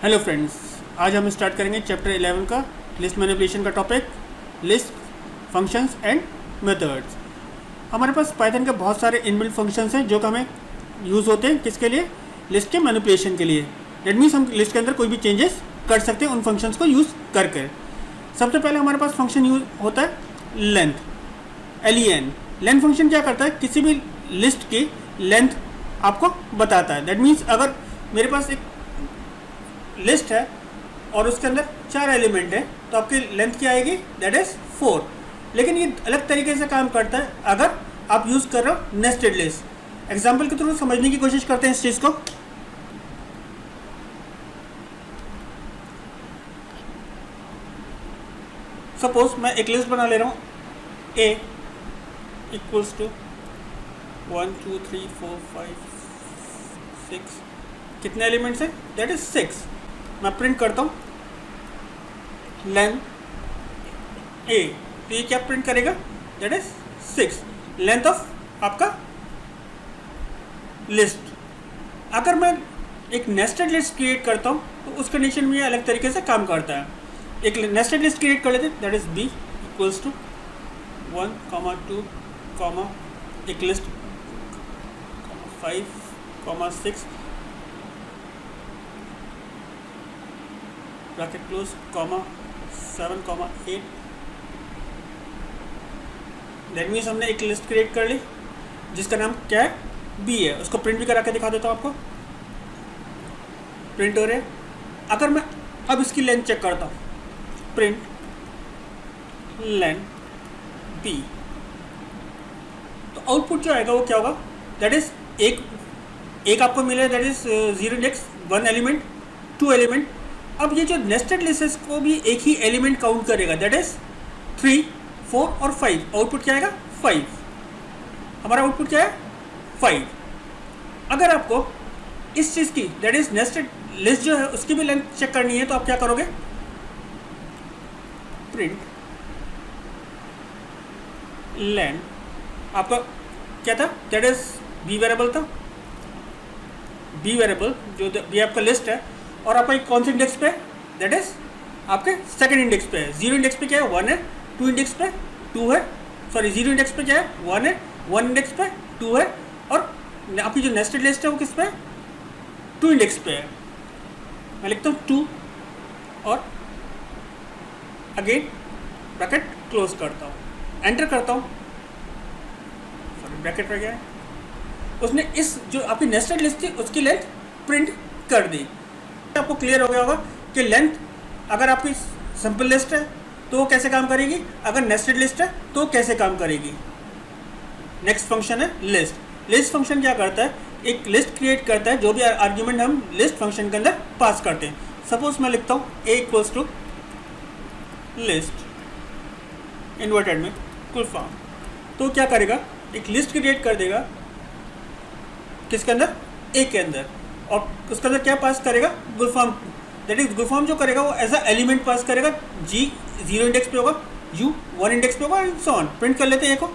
Hello friends, आज हम start करेंगे चैप्टर 11 का लिस्ट मैनिपुलेशन का topic, list functions and methods. हमारे पास पाइथन के बहुत सारे इनबिल्ट फंक्शंस हैं जो कि हमें यूज़ होते हैं किसके लिए, लिस्ट के मैनिपुलेशन के लिए। दैट मीन्स हम लिस्ट के अंदर कोई भी चेंजेस कर सकते हैं उन फंक्शंस को यूज़ करके। सबसे पहले हमारे पास फंक्शन यूज होता है लेंथ, LEN। लेंथ फंक्शन क्या करता है, किसी भी लिस्ट की लेंथ आपको बताता है। दैट मीन्स अगर मेरे पास एक लिस्ट है और उसके अंदर 4 एलिमेंट है तो आपकी लेंथ क्या आएगी, दैट इज 4। लेकिन ये अलग तरीके से काम करता है अगर आप यूज़ कर रहे हो नेस्टेड लिस्ट। एग्जाम्पल के थ्रू समझने की कोशिश करते हैं इस चीज़ को। सपोज मैं एक लिस्ट बना ले रहा हूँ, A इक्वल्स टू 1 2 3 4 5 6, कितने एलिमेंट्स हैं, दैट इज 6। मैं प्रिंट करता हूँ लेंथ A, तो ये क्या प्रिंट करेगा, दैट इज 6, लेंथ ऑफ आपका लिस्ट। अगर मैं एक नेस्टेड लिस्ट क्रिएट करता हूँ तो उस कंडीशन में ये अलग तरीके से काम करता है। एक नेस्टेड लिस्ट क्रिएट कर लेते हैं, that is B equals to 1 2 एक list 5 6 bracket close 7 8। That means हमने एक लिस्ट क्रिएट कर ली जिसका नाम क्या है, B है। उसको प्रिंट भी करा के दिखा देता हूँ आपको, प्रिंट हो रहे हैं। अगर मैं अब इसकी लेंथ चेक करता हूँ, प्रिंट लेंथ B, तो आउटपुट जो आएगा वो क्या होगा, दैट इज एक आपको मिला है, that is 0 index 1 element 2 element. अब ये जो नेस्टेड लिस्ट को भी एक ही एलिमेंट काउंट करेगा, दैट इज 3 4 और 5। आउटपुट क्या आएगा, 5। हमारा आउटपुट क्या है, 5। अगर आपको इस चीज़ की, दैट इज नेस्टेड लिस्ट जो है उसकी भी लेंथ चेक करनी है तो आप क्या करोगे, प्रिंट लेंथ, आपका क्या था, दैट इज B वेरिएबल था। B वेरिएबल जो B आपका लिस्ट है और आपका एक कौन से इंडेक्स पे है, दैट इज आपके सेकंड इंडेक्स पे है। 0 इंडेक्स पे क्या है, 1 है, 2 इंडेक्स पे 2 है, सॉरी 0 इंडेक्स पे क्या है, 1 है, 1 इंडेक्स पे 2 है, और आपकी जो नेस्टेड लिस्ट है वो किस पे है, 2 इंडेक्स पे है। मैं लिखता हूँ 2 और अगेन ब्रैकेट क्लोज करता हूँ, एंटर करता हूँ, सॉरी ब्रैकेट रह गया है। उसने इस जो आपकी नेस्टेड लिस्ट थी उसकी लेंथ प्रिंट कर दी। आपको क्लियर हो गया होगा कि लेंथ अगर आपकी सिंपल लिस्ट है तो वो कैसे काम करेगी, अगर नेस्टेड लिस्ट है तो कैसे काम करेगी। नेक्स्ट फंक्शन है लिस्ट। लिस्ट फंक्शन क्या करता है, एक लिस्ट क्रिएट करता है जो भी आर्ग्यूमेंट हम लिस्ट फंक्शन के अंदर पास करते हैं। सपोज मैं लिखता हूँ A equals to list inverted में फुल फॉर्म, तो क्या करेगा, एक लिस्ट क्रिएट कर देगा किसके अंदर, A के अंदर, और उसके अंदर क्या पास करेगा, गुल फॉर्म। दैट इज गुल फॉर्म जो करेगा वो एज अ एलिमेंट पास करेगा। G 0 इंडेक्स पे होगा, U 1 इंडेक्स पे होगा, एंड सो ऑन। प्रिंट कर लेते हैं को।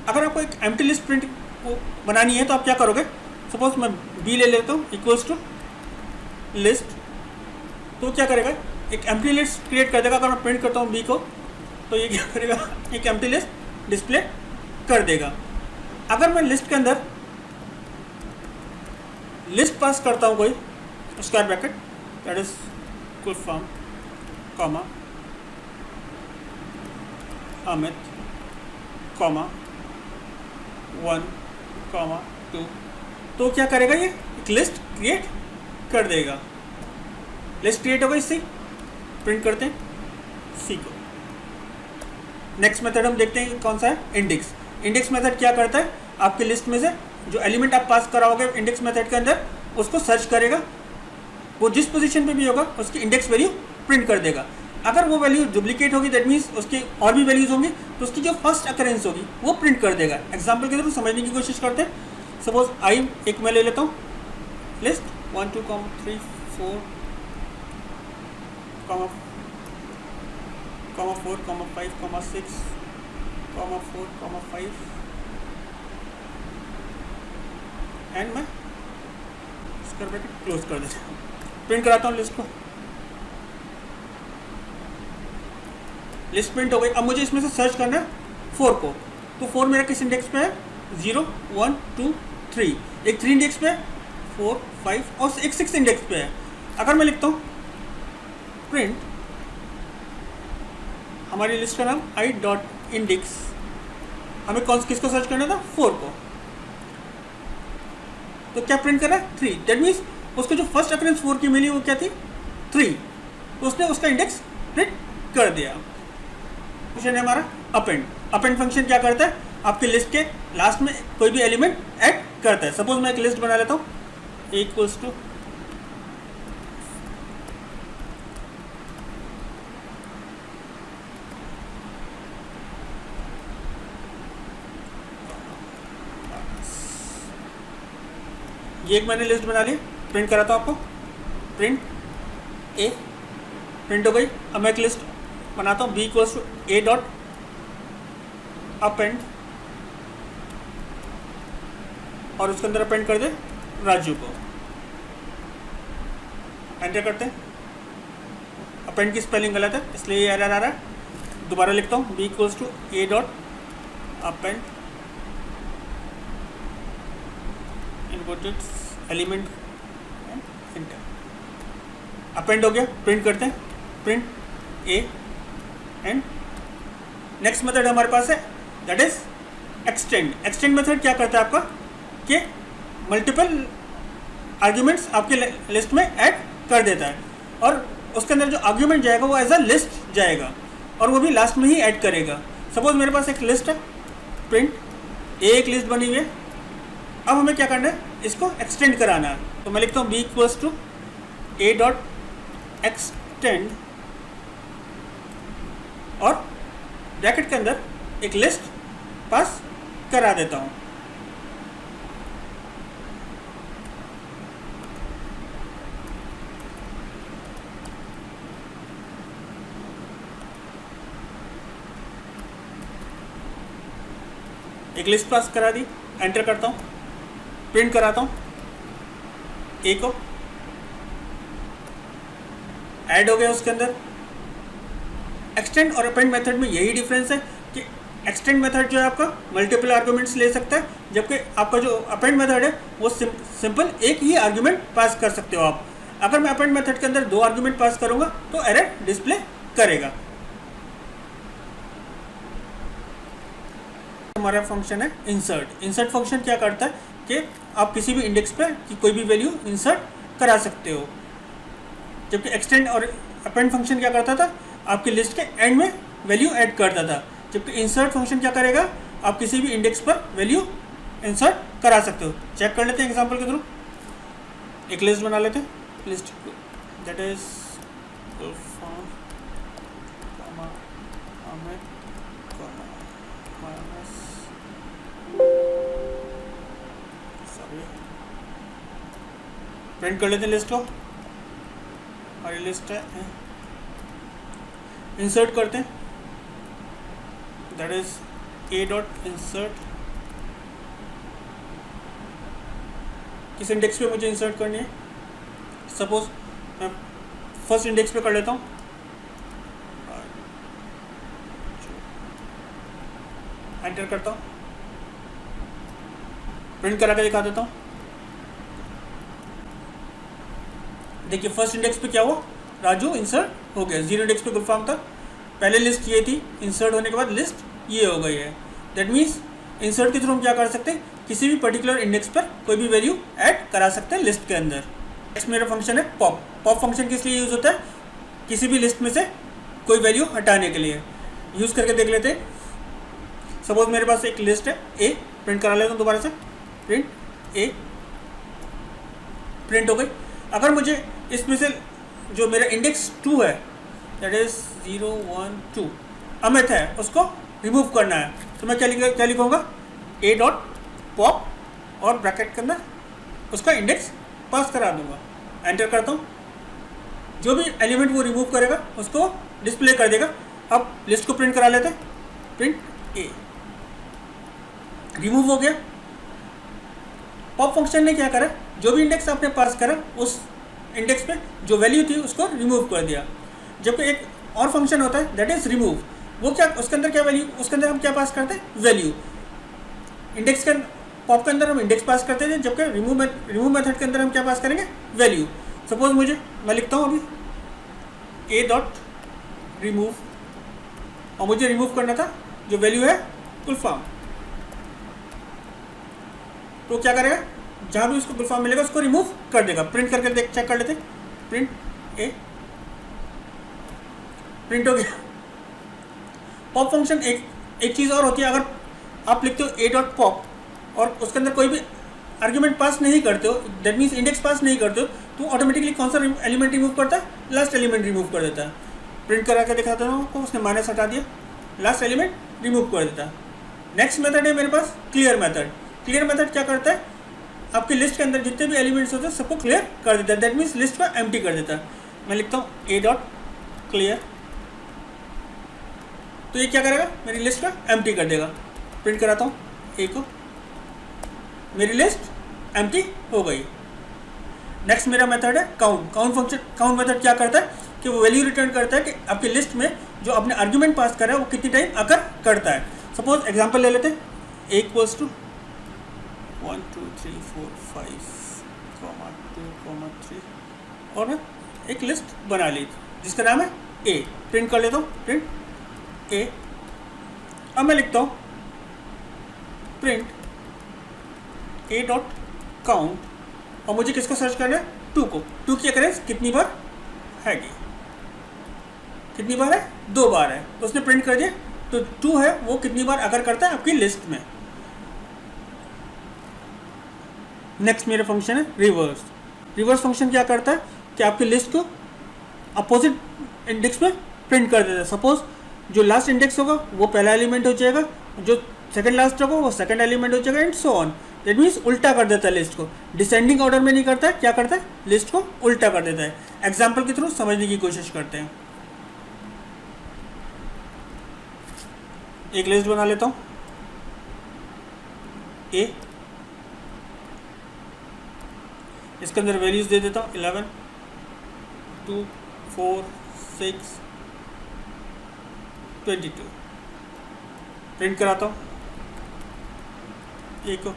अगर आपको एक एम्प्टी लिस्ट प्रिंट को बनानी है तो आप क्या करोगे, सपोज मैं B ले लेता हूँ इक्वल्स टू लिस्ट, तो क्या करेगा, एक एम्प्टी लिस्ट क्रिएट कर देगा। अगर मैं प्रिंट करता हूँ B को तो ये क्या करेगा, एक एम्प्टी लिस्ट डिस्प्ले कर देगा। अगर मैं लिस्ट के अंदर लिस्ट पास करता हूँ कोई square bracket, that is full form comma Amit comma 1 2, तो क्या करेगा, ये एक लिस्ट क्रिएट कर देगा। लिस्ट क्रिएट हो गई, इससे प्रिंट करते हैं C को। नेक्स्ट मेथड हम देखते हैं कौन सा है, इंडेक्स। इंडेक्स मेथड क्या करता है, आपकी लिस्ट में से जो एलिमेंट आप पास कराओगे इंडेक्स मेथड के अंदर उसको सर्च करेगा, वो जिस पोजीशन पे भी होगा उसकी इंडेक्स वैल्यू प्रिंट कर देगा। अगर वो वैल्यू डुप्लीकेट होगी, दैट मीन्स उसकी और भी वैल्यूज होंगी, तो उसकी जो फर्स्ट अकरेंस होगी वो प्रिंट कर देगा। एग्जाम्पल के थ्रू समझने की कोशिश करते हैं। सपोज I एक मैं ले लेता हूँ लिस्ट 1 2 3 4 4 5 6 4 5 एंड मैं स्क्वायर ब्रैकेट क्लोज कर देते हैं। प्रिंट कराता हूँ लिस्ट को, लिस्ट प्रिंट हो गई। अब मुझे इसमें से सर्च करना है 4 को, तो 4 मेरा किस इंडेक्स पे है? 0 1 2 3, एक 3 इंडेक्स पे है, 4 5 और एक 6 इंडेक्स पे है। अगर मैं लिखता हूँ प्रिंट हमारी लिस्ट का नाम i.index, हमें किसको सर्च करना था? 4 को। तो क्या प्रिंट कर रहा है? 3। दैट मीन्स उसको जो फर्स्ट अकरेंस 4 की मिली वो क्या थी? 3। तो उसने उसका इंडेक्स प्रिंट कर दिया। क्वेश्चन है हमारा अपेंड। अपेंड फंक्शन क्या करता है? आपकी लिस्ट के लास्ट में कोई भी एलिमेंट ऐड करता है। सपोज मैं एक लिस्ट बना लेता हूँ, a इक्वल्स टू ये एक मैंने लिस्ट बना ली, प्रिंट कराता हूँ आपको। प्रिंट ए, प्रिंट हो गई। अब मैं एक लिस्ट बनाता हूँ, b equals to a dot append, और उसके अंदर अपेंड कर दे राजू को। एंटर करते हैं। अपेंड की स्पेलिंग गलत है इसलिए ये एरर आ रहा है। दोबारा लिखता हूँ b equals to a dot append inverted element, enter. Append हो गया। प्रिंट करते हैं, print a and next method हमारे पास है that is extend. Extend method क्या करता है आपका कि मल्टीपल आर्ग्यूमेंट्स आपके लिस्ट में ऐड कर देता है, और उसके अंदर जो आर्ग्यूमेंट जाएगा वो एज अ लिस्ट जाएगा, और वो भी लास्ट में ही ऐड करेगा। सपोज मेरे पास एक लिस्ट है, प्रिंट ए, एक लिस्ट बनी हुई है। अब हमें क्या करना है? इसको एक्सटेंड कराना है। तो मैं लिखता हूँ b equals to a dot extend, और ब्रैकेट के अंदर एक लिस्ट पास करा देता हूँ। एक लिस्ट पास करा दी, एंटर करता हूँ, प्रिंट कराता हूँ ए को, ऐड हो गया उसके अंदर। एक्सटेंड और अपेंड मेथड में यही डिफरेंस है कि एक्सटेंड मेथड जो है आपका मल्टीपल आर्गुमेंट्स ले सकता है, जबकि आपका जो अपेंड मेथड है वो सिंपल एक ही आर्गुमेंट पास कर सकते हो आप। अगर मैं अपेंड मेथड के अंदर 2 आर्गुमेंट पास करूँगा तो एरर डिस्प्ले करेगा। हमारा फंक्शन है इंसर्ट। इंसर्ट फंक्शन क्या करता है कि आप किसी भी इंडेक्स पे कोई भी वैल्यू इंसर्ट करा सकते हो, जबकि एक्सटेंड और अपेंड फंक्शन क्या करता था? आपकी लिस्ट के एंड में वैल्यू ऐड करता था। जबकि इंसर्ट फंक्शन क्या करेगा? आप किसी भी इंडेक्स पर वैल्यू इंसर्ट करा सकते हो। चेक कर लेते हैं एग्जांपल के थ्रू। एक लिस्ट बना लेते हैं, लिस्ट दैट इज प्रिंट कर लेते हैं लिस्ट को, हमारी लिस्ट है। इंसर्ट करते हैं, that is a dot insert. किस इंडेक्स पे मुझे इंसर्ट करनी है? सपोज मैं फर्स्ट इंडेक्स पे कर लेता हूँ, एंटर करता हूँ, प्रिंट करा के दिखा देता हूँ। देखिए फर्स्ट इंडेक्स पे क्या हुआ? राजू इंसर्ट हो गया। 0 इंडेक्स पे गुलफाम था, पहले लिस्ट ये थी, इंसर्ट होने के बाद लिस्ट ये हो गई है। दैट मीन्स इंसर्ट के थ्रू हम क्या कर सकते हैं? किसी भी पर्टिकुलर इंडेक्स पर कोई भी वैल्यू ऐड करा सकते हैं लिस्ट के अंदर। नेक्स्ट मेरा फंक्शन है पॉप। पॉप फंक्शन किस लिए यूज़ होता है? किसी भी लिस्ट में से कोई वैल्यू हटाने के लिए। यूज़ करके देख लेते हैं। सपोज मेरे पास एक लिस्ट है ए, प्रिंट करा लेता हूँ दोबारा से, प्रिंट ए, प्रिंट हो गई। अगर मुझे इसमें से जो मेरा इंडेक्स 2 है, दैट इज 0 1 2 अमित है, उसको रिमूव करना है, तो मैं क्या लिखूँगा? ए डॉट पॉप, और ब्रैकेट के अंदर उसका इंडेक्स पास करा दूंगा। एंटर करता हूँ, जो भी एलिमेंट वो रिमूव करेगा उसको डिस्प्ले कर देगा। अब लिस्ट को प्रिंट करा लेते हैं, प्रिंट ए, रिमूव हो गया। पॉप फंक्शन ने क्या करा? जो भी इंडेक्स आपने पास करा उस इंडेक्स पे जो वैल्यू थी उसको रिमूव कर दिया। जबकि एक और फंक्शन होता है दैट इज रिमूव, वो क्या, उसके अंदर क्या वैल्यू, उसके अंदर हम क्या पास करते हैं, वैल्यू। इंडेक्स के पॉप के अंदर हम इंडेक्स पास करते थे, जबकि रिमूव मेथड के अंदर हम क्या पास करेंगे, वैल्यू। सपोज मैं लिखता हूँ अभी ए डॉट रिमूव, और मुझे रिमूव करना था जो वैल्यू है फुल फॉर्म। तो क्या करेगा, जहाँ भी उसको फुल फॉर्म मिलेगा उसको रिमूव कर देगा। प्रिंट करके चेक कर लेते, प्रिंट ए, प्रिंट हो गया। पॉप फंक्शन एक चीज़ और होती है, अगर आप लिखते हो ए डॉट पॉप और उसके अंदर कोई भी आर्ग्यूमेंट पास नहीं करते हो, दैट मीन्स इंडेक्स पास नहीं करते हो, तो ऑटोमेटिकली कौन सा एलिमेंट रिमूव करता है, लास्ट एलिमेंट रिमूव कर देता है। प्रिंट करा के दिखाता हूँ आपको, उसने माइनस हटा दिया, लास्ट एलिमेंट रिमूव कर देता है। नेक्स्ट मेथड है मेरे पास क्लियर मेथड। क्लियर मेथड क्या करता है, आपकी लिस्ट के अंदर जितने भी एलिमेंट्स होते हैं सबको क्लियर कर देता है, दैट मीन्स लिस्ट को एम्प्टी कर देता है। मैं लिखता हूँ ए डॉट क्लियर, तो ये क्या करेगा, मेरी लिस्ट को एम्प्टी कर देगा। प्रिंट कराता हूँ ए को, मेरी लिस्ट एम्प्टी हो गई। नेक्स्ट मेरा मेथड है काउंट। काउंट मेथड क्या करता है कि वो वैल्यू रिटर्न करता है कि आपकी लिस्ट में जो आपने आर्ग्यूमेंट पास करा है वो कितनी टाइम अकर करता है। सपोज एग्जांपल ले लेते हैं, ए इक्वल्स टू 1 2 3 4 5 2 3 और एक लिस्ट बना ली जिसका नाम है ए। प्रिंट कर लेता हूँ, प्रिंट ए। अब मैं लिखता हूँ प्रिंट ए डॉट काउंट, और मुझे किसको सर्च करना है, 2 को। 2 की अकरेंस कितनी बार हैगी, कितनी बार है, 2 बार है, तो उसने प्रिंट कर दिया। तो 2 है वो कितनी बार अगर करता है आपकी लिस्ट में। नेक्स्ट मेरा फंक्शन है रिवर्स। रिवर्स फंक्शन क्या करता है कि आपकी लिस्ट को अपोजिट इंडेक्स में प्रिंट कर देता है। सपोज जो लास्ट इंडेक्स होगा वो पहला एलिमेंट हो जाएगा, जो सेकंड लास्ट होगा वो सेकंड एलिमेंट हो जाएगा, and so on. That means उल्टा कर देता है लिस्ट को, डिसेंडिंग ऑर्डर में नहीं करता है, क्या करता है, लिस्ट को उल्टा कर देता है। एग्जाम्पल के थ्रू समझने की कोशिश करते हैं। एक लिस्ट बना लेता हूँ ए, इसके अंदर वैल्यूज दे देता हूँ 11 2 4 6 22। प्रिंट कराता हूँ ए को,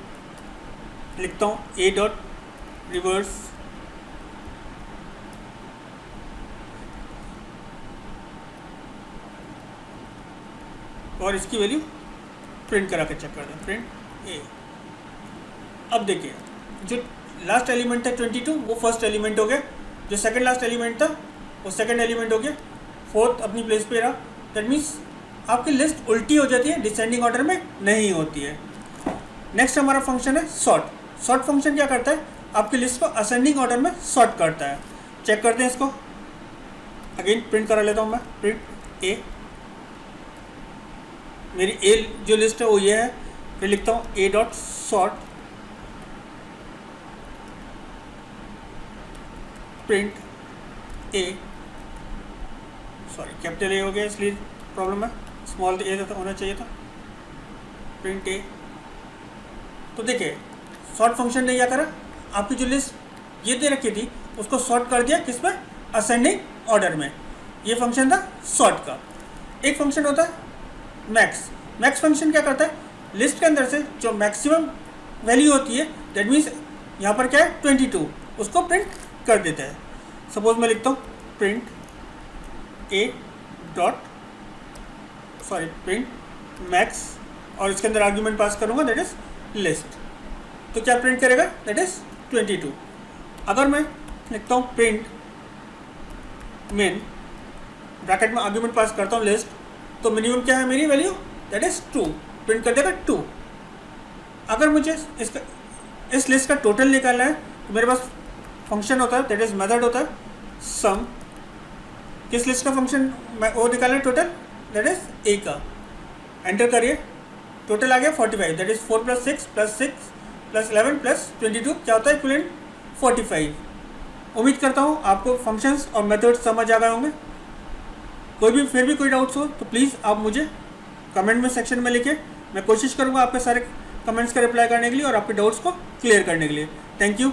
लिखता हूँ ए डॉट रिवर्स और इसकी वैल्यू प्रिंट करा के चेक कर दें, प्रिंट ए। अब देखिए जो लास्ट एलिमेंट था 22 वो फर्स्ट एलिमेंट हो गया, जो सेकंड लास्ट एलिमेंट था वो सेकंड एलिमेंट हो गया, फोर्थ अपनी प्लेस पे रहा। दैट मीन्स आपकी लिस्ट उल्टी हो जाती है, डिसेंडिंग ऑर्डर में नहीं होती है। नेक्स्ट हमारा फंक्शन है सॉर्ट। सॉर्ट फंक्शन क्या करता है, आपकी लिस्ट को असेंडिंग ऑर्डर में सॉर्ट करता है। चेक करते हैं इसको, अगेन प्रिंट करा लेता हूँ मैं, प्रिंट ए। मेरी ए जो लिस्ट है वो ये है, फिर लिखता हूँ ए dot sort print A. Sorry capital A हो गया इसलिए प्रॉब्लम है, स्मॉल ए होना चाहिए था, प्रिंट ए। तो देखिए सॉर्ट फंक्शन ने क्या करा, आपकी जो लिस्ट ये दे रखी थी उसको सॉर्ट कर दिया किस में, असेंडिंग ऑर्डर में। ये फंक्शन था सॉर्ट का। एक फंक्शन होता है मैक्स। मैक्स फंक्शन क्या करता है, लिस्ट के अंदर से जो मैक्सिमम वैल्यू होती है, दैट मीन्स यहाँ पर क्या है 22, उसको प्रिंट कर देता है। सपोज मैं लिखता हूँ प्रिंट ए डॉट प्रिंट मैक्स, और इसके अंदर आर्ग्यूमेंट पास करूँगा दैट इज लिस्ट। तो क्या प्रिंट करेगा, दैट इज 22। अगर मैं लिखता हूँ प्रिंट मेन, ब्रैकेट में आर्ग्यूमेंट पास करता हूँ लिस्ट, तो मिनिमम क्या है मेरी वैल्यू, दैट इज 2, प्रिंट कर देगा 2। अगर मुझे इस लिस्ट का टोटल निकालना है तो मेरे पास फंक्शन होता है, दैट इज मेथड होता है सम। किस लिस्ट का फंक्शन वो निकालना है टोटल, दैट इज ए का। एंटर करिए, टोटल आ गया 45, दैट इज 4 + 6 + 6 + 11 + 22 क्या होता है इक्विवेलेंट 45। उम्मीद करता हूँ आपको फंक्शंस और मेथड समझ आ गए होंगे। फिर भी कोई डाउट्स हो तो प्लीज़ आप मुझे कमेंट में सेक्शन में लिखिए, मैं कोशिश करूँगा आपके सारे कमेंट्स का रिप्लाई करने के लिए और आपके डाउट्स को क्लियर करने के लिए। Thank you.